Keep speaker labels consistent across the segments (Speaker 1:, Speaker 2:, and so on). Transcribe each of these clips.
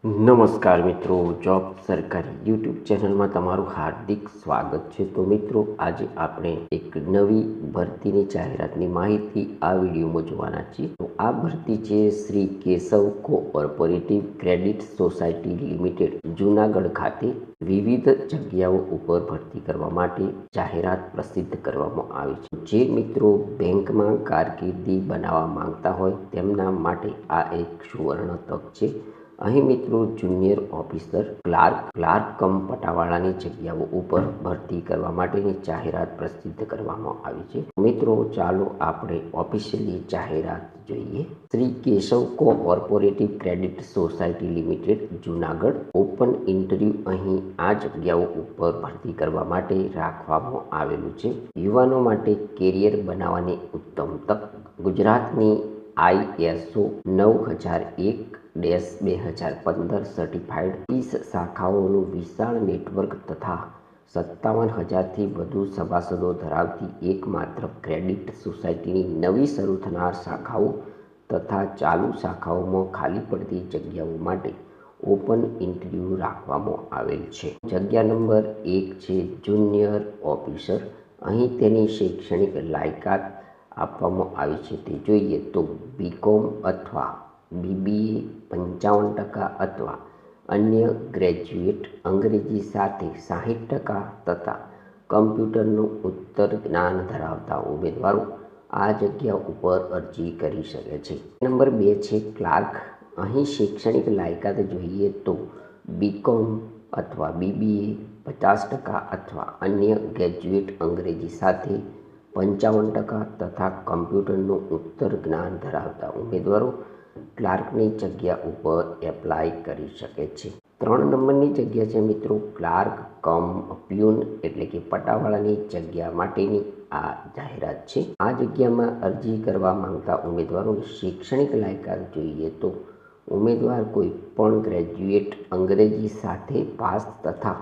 Speaker 1: નમસ્કાર મિત્રો, જોબ સરકારી યુટ્યુબ ચેનલમાં તમારું હાર્દિક સ્વાગત છે। તો મિત્રો, આજે આપણે એક નવી ભરતીની જાહેરાતની માહિતી આ વિડીયોમાં જોવાના છીએ। તો આ ભરતી છે Shri Keshav cooperative credit society limited Junagadh ખાતે વિવિધ જગ્યાઓ ઉપર ભરતી કરવા માટે જાહેરાત પ્રસિદ્ધ કરવામાં આવી છે। જે મિત્રો બેંકમાં કારકિર્દી બનાવવા માંગતા હોય તેમના માટે આ એક સુવર્ણ તક છે। અહીં મિત્રો જુનિયર ઓફિસર, ક્લાર્ક કમ પટાવાળાની જગ્યાઓ ઉપર ભરતી કરવા માટેની જાહેરાત પ્રસિદ્ધ કરવામાં આવી છે। મિત્રો ચાલો આપણે ઓફિશિયલી જાહેરાત જોઈએ। Shri Keshav cooperative credit society limited Junagadh open interview અહીં આ જગ્યાઓ ઉપર ભરતી કરવા માટે રાખવામાં આવેલું છે। યુવાનો માટે કેરિયર બનાવવાની ઉત્તમ તક। ગુજરાતની ISO 9001-2015 સર્ટિફાઈડ 30 શાખાઓનું વિશાળ નેટવર્ક તથા 57,000થી વધુ સભાસદો ધરાવતી એકમાત્ર ક્રેડિટ સોસાયટીની નવી શરૂ થનાર શાખાઓ તથા ચાલુ શાખાઓમાં ખાલી પડતી જગ્યાઓ માટે ઓપન ઇન્ટરવ્યૂ રાખવામાં આવેલ છે। જગ્યા નંબર 1 છે જુનિયર ઓફિસર। અહીં તેની શૈક્ષણિક લાયકાત આપવામાં આવી છે તે જોઈએ તો BCom અથવા BBA 55% અથવા અન્ય ગ્રેજ્યુએટ, અંગ્રેજી સાથે 60% તથા કમ્પ્યુટરનું ઉત્તર જ્ઞાન ધરાવતા ઉમેદવારો આ જગ્યા ઉપર અરજી કરી શકે છે। નંબર 2 છે ક્લાર્ક। અહીં શૈક્ષણિક લાયકાત જોઈએ તો BCom અથવા BBA 50% અથવા અન્ય ગ્રેજ્યુએટ, અંગ્રેજી સાથે 55% તથા કમ્પ્યુટરનું ઉત્તર જ્ઞાન ધરાવતા ઉમેદવારો ક્લાર્કની જગ્યા ઉપર એપ્લાય કરી શકે છે। 3 નંબરની જગ્યા છે મિત્રો ક્લાર્ક કમ પ્યુન એટલે કે પટાવાળાની જગ્યા માટેની આ જાહેરાત છે। આ જગ્યામાં અરજી કરવા માંગતા ઉમેદવારોની શૈક્ષણિક લાયકાત જોઈએ તો ઉમેદવાર કોઈ પણ ગ્રેજ્યુએટ, અંગ્રેજી સાથે પાસ તથા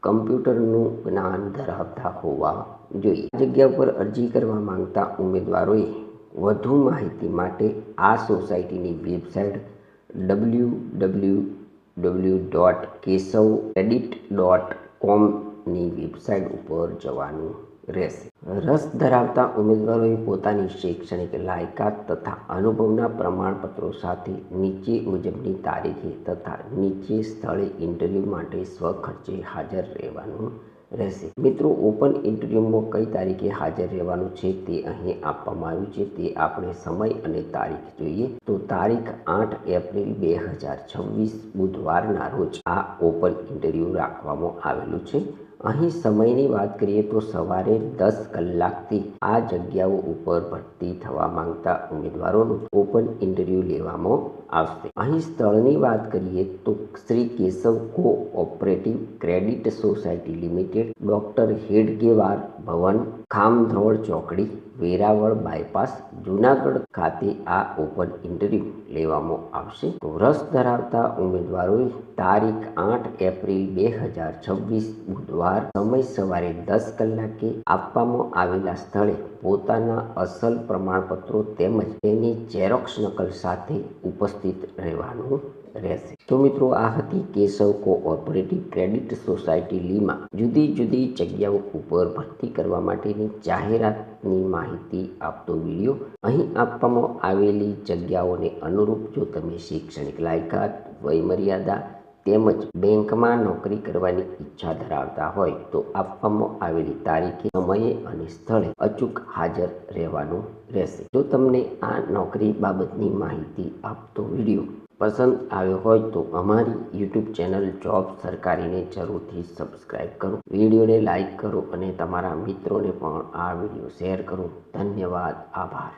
Speaker 1: કમ્પ્યુટરનું જ્ઞાન ધરાવતા હોવા જોઈએ। આ જગ્યા ઉપર અરજી કરવા માંગતા ઉમેદવારોએ વધુ માહિતી માટે આ સોસાયટીની વેબસાઇટ www.keshavcredit.com ની વેબસાઇટ ઉપર જવાનું રહેશે। રસ ધરાવતા ઉમેદવારોએ પોતાની શૈક્ષણિક લાયકાત તથા અનુભવના પ્રમાણપત્રો સાથે નીચે મુજબની તારીખે તથા નીચે સ્થળે ઇન્ટરવ્યૂ માટે સ્વખર્ચે હાજર રહેવાનું રહેશે। મિત્રો ઓપન ઇન્ટરવ્યૂમાં કઈ તારીખે હાજર રહેવાનું છે તે અહીં આપવામાં આવ્યું છે। તે આપણે સમય અને તારીખ જોઈએ તો તારીખ 8 એપ્રિલ 2026 બુધવારના રોજ આ ઓપન ઇન્ટરવ્યૂ રાખવામાં આવેલું છે। અહીં સમયની વાત કરીએ તો સવારે 10 કલાકથી આ જગ્યાઓ ઉપર ભરતી થવા માંગતા ઉમેદવારોનું ઓપન ઇન્ટરવ્યૂ લેવામાં આવશે। અહીં સ્થળની વાત કરીએ તો Shri Keshav cooperative credit society limited, doctor Hedgewar Bhavan, Khamdhrol Chokdi, Veraval bypass, Junagadh ખાતે આ ઓપન ઇન્ટરવ્યૂ લેવામાં આવશે। તો રસ ધરાવતા ઉમેદવારોએ તારીખ 8 એપ્રિલ 2026 બુધવાર, સમય સવારે 10 કલાકે આપવામાં આવેલા સ્થળે પોતાના અસલ પ્રમાણપત્રો તેમજ તેની ઝેરોક્ષ નકલ સાથે ઉપસ્થિત રહેવાનું રહેશે। તો મિત્રો આ હતી કેશવ કોઓપરેટિવ ક્રેડિટ સોસાયટી લીમાં જુદી જુદી જગ્યાઓ ઉપર ભરતી કરવા માટેની જાહેરાતની માહિતી આપતો વિડીયો। અહીં આપવામાં આવેલી જગ્યાઓને અનુરૂપ જો તમે શૈક્ષણિક લાયકાત, વયમર્યાદા તેમજ બેંકમાં નોકરી કરવાની ઈચ્છા ધરાવતા હોય તો આપવામાં આવેલી તારીખે, સમયે અને સ્થળે અચૂક હાજર રહેવાનું રહેશે। જો તમને આ નોકરી બાબતની માહિતી આપતો વિડીયો પસંદ આવ્યો હોય તો અમારી યુટ્યુબ ચેનલ જોબ સરકારીને જરૂરથી સબસ્ક્રાઈબ કરો, વિડીયોને લાઈક કરો અને તમારા મિત્રોને પણ આ વિડીયો શેર કરો। ધન્યવાદ, આભાર।